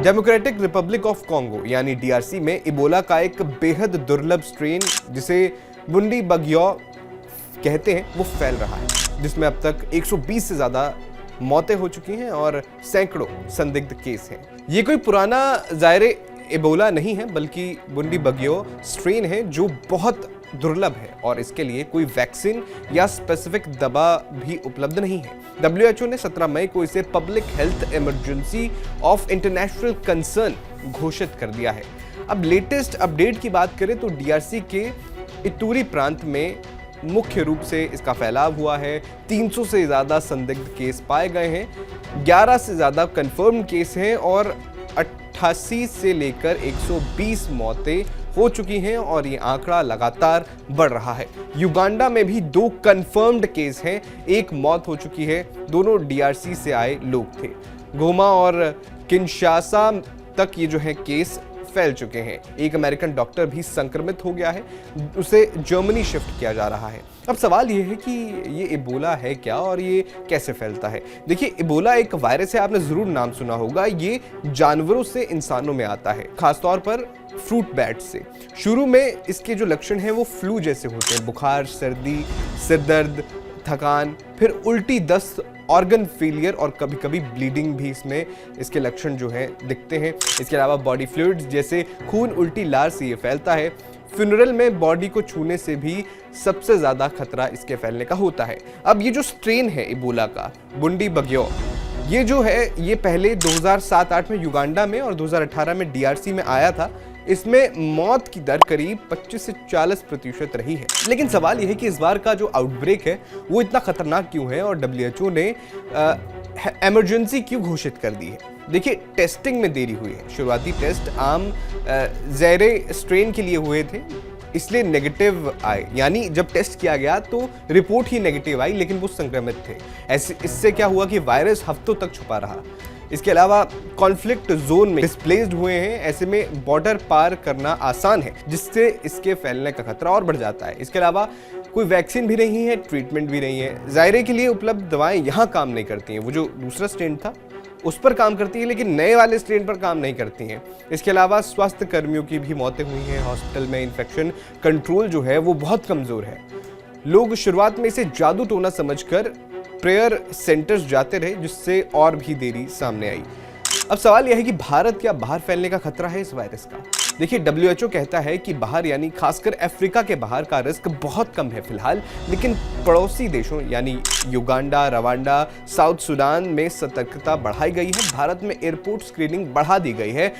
Democratic Republic of Congo यानी DRC में Ebola का एक बेहद दुर्लभ स्ट्रेन जिसे बुंडी बगियो कहते हैं वो फैल रहा है, जिसमें अब तक 120 से ज्यादा मौतें हो चुकी हैं और सैकड़ों संदिग्ध केस हैं। ये कोई पुराना जायरे इबोला नहीं है, बल्कि बुंडी बगियो स्ट्रेन है जो बहुत दुर्लभ है और इसके लिए कोई वैक्सीन या स्पेसिफिक दवा भी उपलब्ध नहीं है। WHO ने 17 मई को इसे public health emergency of international concern घोषित कर दिया है। अब लेटेस्ट अपडेट की बात करें तो डीआरसी के इतूरी प्रांत में मुख्य रूप से इसका फैलाव हुआ है। 300 से ज्यादा संदिग्ध केस पाए गए हैं, 11 से ज्यादा कंफर्म केस हैं और 88 से लेकर 120 मौतें हो चुकी हैं और ये आंकड़ा लगातार बढ़ रहा है। युगांडा में भी 2 कंफर्म्ड केस हैं, 1 मौत हो चुकी है, दोनों डीआरसी से आए लोग थे। गोमा और किंशासा तक ये जो है केस फैल चुके हैं। एक अमेरिकन डॉक्टर भी संक्रमित हो गया है, उसे जर्मनी शिफ्ट किया जा रहा है। अब सवाल ये है कि ये इबोला है क्या और ये कैसे फैलता है। देखिए, इबोला एक वायरस है, आपने जरूर नाम सुना होगा। ये जानवरों से इंसानों में आता है, खासतौर पर फ्रूट बैट से। शुरू में इसके जो लक्षण हैं वो फ्लू जैसे होते हैं, बुखार, सर्दी, सिरदर्द, थकान, फिर उल्टी, दस्त, ऑर्गन फेलियर और कभी कभी ब्लीडिंग भी इसमें इसके लक्षण जो हैं दिखते हैं। इसके अलावा बॉडी फ्लूइड्स जैसे खून, उल्टी, लार से ये फैलता है। फ्यूनरल में बॉडी को छूने से भी सबसे ज्यादा खतरा इसके फैलने का होता है। अब ये जो स्ट्रेन है इबोला का, बुंडी बगियो, ये जो है ये पहले 2007-8 में युगांडा में और 2018 में डीआरसी में आया था। इसमें मौत की दर करीब 25 से 40% रही है। लेकिन सवाल यह है कि इस बार का जो आउटब्रेक है वो इतना खतरनाक क्यों है और WHO ने इमरजेंसी क्यों घोषित कर दी है। देखिए, टेस्टिंग में देरी हुई है। शुरुआती टेस्ट आम ज़ैरे स्ट्रेन के लिए हुए थे, इसलिए नेगेटिव आए, यानी जब टेस्ट किया गया तो रिपोर्ट ही नेगेटिव आई, लेकिन वो संक्रमित थे। इससे क्या हुआ कि वायरस हफ्तों तक छुपा रहा। इसके अलावा कॉन्फ्लिक्ट जोन में डिस्प्लेस्ड हुए हैं, ऐसे में बॉर्डर पार करना आसान है, जिससे इसके फैलने का खतरा और बढ़ जाता है। इसके अलावा कोई वैक्सीन भी नहीं है, ट्रीटमेंट भी नहीं है। जायरे के लिए उपलब्ध दवाएं यहाँ काम नहीं करती हैं। वो जो दूसरा स्ट्रेन था उस पर काम करती है, लेकिन नए वाले स्ट्रेन पर काम नहीं करती हैं। इसके अलावा स्वास्थ्य कर्मियों की भी मौतें हुई हैं। हॉस्पिटल में इन्फेक्शन कंट्रोल जो है वो बहुत कमज़ोर है। लोग शुरुआत में इसे जादू टोना समझकर प्रेयर सेंटर्स जाते रहे, जिससे और भी देरी सामने आई। अब सवाल यह है कि भारत क्या बाहर फैलने का खतरा है इस वायरस का। देखिए, WHO कहता है कि बाहर यानी खासकर अफ्रीका के बाहर का रिस्क बहुत कम है फिलहाल, लेकिन पड़ोसी देशों यानी युगांडा, रवांडा, साउथ सुडान में सतर्कता बढ़ाई गई है। भारत में एयरपोर्ट स्क्रीनिंग बढ़ा दी गई है।